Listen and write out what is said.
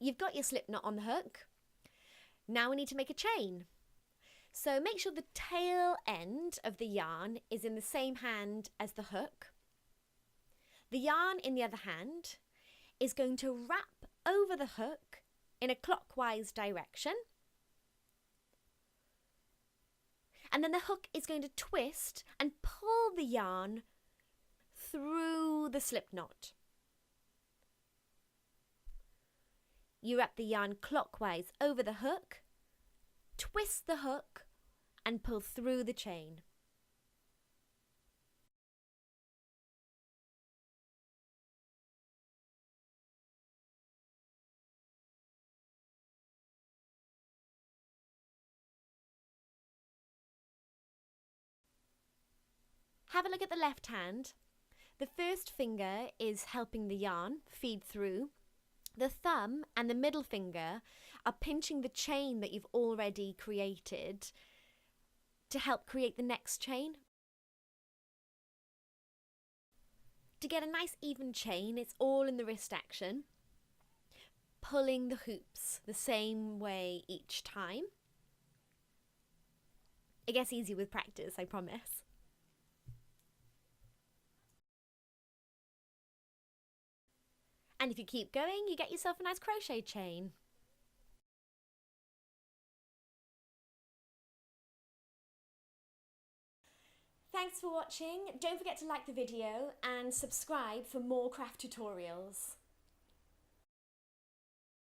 you've got your slip knot on the hook. Now we need to make a chain. So make sure the tail end of the yarn is in the same hand as the hook. The yarn in the other hand is going to wrap over the hook in a clockwise direction. And then the hook is going to twist and pull the yarn through the slip knot. You wrap the yarn clockwise over the hook, twist the hook and pull through the chain. Have a look at the left hand. The first finger is helping the yarn feed through. The thumb and the middle finger are pinching the chain that you've already created to help create the next chain. To get a nice even chain, it's all in the wrist action, pulling the hoops the same way each time. It gets easier with practice, I promise. And if you keep going, you get yourself a nice crochet chain. Thanks for watching. Don't forget to like the video and subscribe for more craft tutorials.